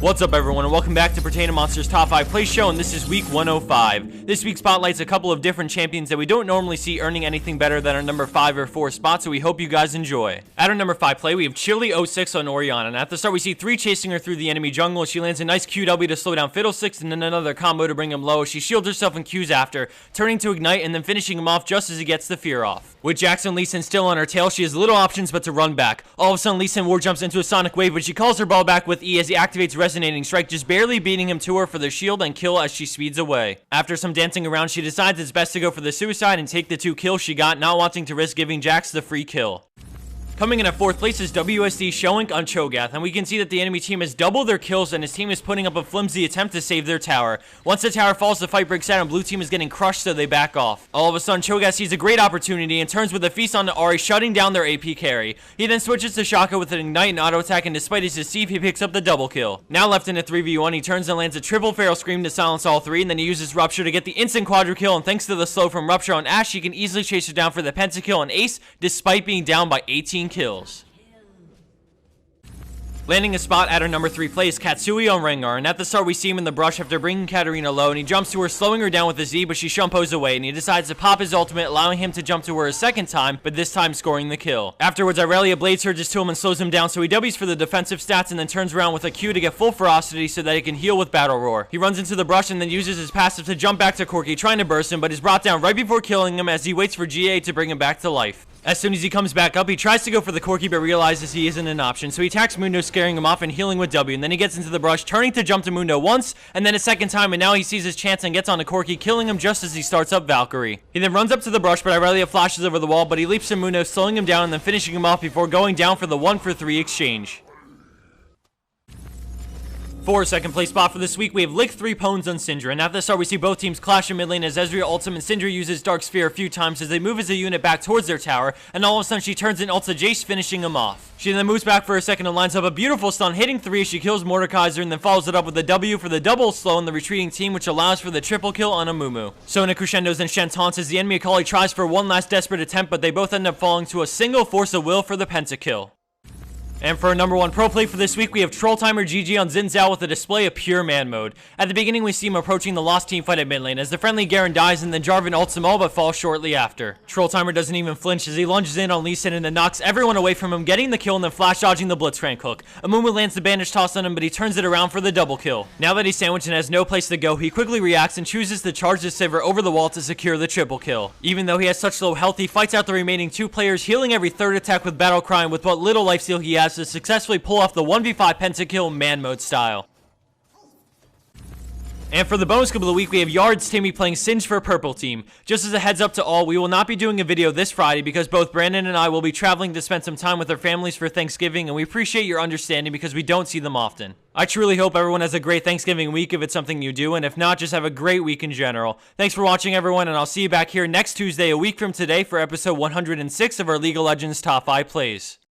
What's up, everyone, and welcome back to Pertaining Monsters Top 5 Play Show, and this is week 105. This week spotlights a couple of different champions that we don't normally see earning anything better than our number 5 or 4 spot, so we hope you guys enjoy. At our number 5 play, we have Chili06 on Orianna, and at the start we see 3 chasing her through the enemy jungle. She lands a nice QW to slow down Fiddlesticks, and then another combo to bring him low. She shields herself and Qs after, turning to Ignite, and then finishing him off just as he gets the fear off. With Jackson Lee Sin still on her tail, she has little options but to run back. All of a sudden, Lee Sin war jumps into a Sonic Wave, but she calls her ball back with E as he activates Resonating Strike, just barely beating him to her for the shield and kill as she speeds away. After some dancing around, she decides it's best to go for the suicide and take the 2 kills she got, not wanting to risk giving Jax the free kill. Coming in at 4th place is WSD Shoink on Cho'Gath, and we can see that the enemy team has doubled their kills and his team is putting up a flimsy attempt to save their tower. Once the tower falls, the fight breaks out and blue team is getting crushed, so they back off. All of a sudden, Cho'Gath sees a great opportunity and turns with a feast on the Ahri, shutting down their AP carry. He then switches to Shaka with an Ignite and auto attack, and despite his deceive, he picks up the double kill. Now left in a 3v1, he turns and lands a triple Feral Scream to silence all 3, and then he uses Rupture to get the instant quadra kill, and thanks to the slow from Rupture on Ashe, he can easily chase her down for the pentakill and ace, despite being down by 18 kills. Landing a spot at our number 3 play is Katsui on Rengar, and at the start we see him in the brush after bringing Katarina low, and he jumps to her, slowing her down with a Z, but she shumpos away, and he decides to pop his ultimate, allowing him to jump to her a second time, but this time scoring the kill. Afterwards, Irelia blades surges to him and slows him down, so he W's for the defensive stats and then turns around with a Q to get full ferocity so that he can heal with Battle Roar. He runs into the brush and then uses his passive to jump back to Corki, trying to burst him, but is brought down right before killing him as he waits for GA to bring him back to life. As soon as he comes back up, he tries to go for the Corki but realizes he isn't an option, so he attacks Mundo, scaring him off and healing with W, and then he gets into the brush, turning to jump to Mundo once, and then a second time, and now he sees his chance and gets on a Corki, killing him just as he starts up Valkyrie. He then runs up to the brush, but Irelia flashes over the wall, but he leaps to Mundo, slowing him down and then finishing him off before going down for the 1-for-3 exchange. For second place spot for this week, we have Lick 3 Pwns on Syndra, and at the start we see both teams clash in mid lane as Ezreal ults him and Syndra uses Dark Sphere a few times as they move as a unit back towards their tower, and all of a sudden she turns and ults a Jace, finishing him off. She then moves back for a second and lines up a beautiful stun, hitting 3 as she kills Mordekaiser and then follows it up with a W for the double slow on the retreating team, which allows for the triple kill on Amumu. So in a crescendos and Shen taunts as the enemy Akali tries for one last desperate attempt, but they both end up falling to a single Force of Will for the pentakill. And for our number 1 pro play for this week, we have Troll Timer GG on Xin Zhao with a display of pure man mode. At the beginning, we see him approaching the lost team fight at mid lane as the friendly Garen dies and then Jarvan ults him all but falls shortly after. Troll Timer doesn't even flinch as he lunges in on Lee Sin and then knocks everyone away from him, getting the kill and then flash dodging the Blitzcrank hook. Amumu lands the bandage toss on him, but he turns it around for the double kill. Now that he's sandwiched and has no place to go, he quickly reacts and chooses to charge the Sivir over the wall to secure the triple kill. Even though he has such low health, he fights out the remaining 2 players, healing every 3rd attack with Battle Cry and with what little lifesteal he has to successfully pull off the 1v5 pentakill man mode style. And for the bonus clip of the week, we have Yards Timmy playing Singe for Purple Team. Just as a heads up to all, we will not be doing a video this Friday because both Brandon and I will be traveling to spend some time with our families for Thanksgiving, and we appreciate your understanding because we don't see them often. I truly hope everyone has a great Thanksgiving week if it's something you do, and if not, just have a great week in general. Thanks for watching, everyone, and I'll see you back here next Tuesday, a week from today, for episode 106 of our League of Legends Top 5 Plays.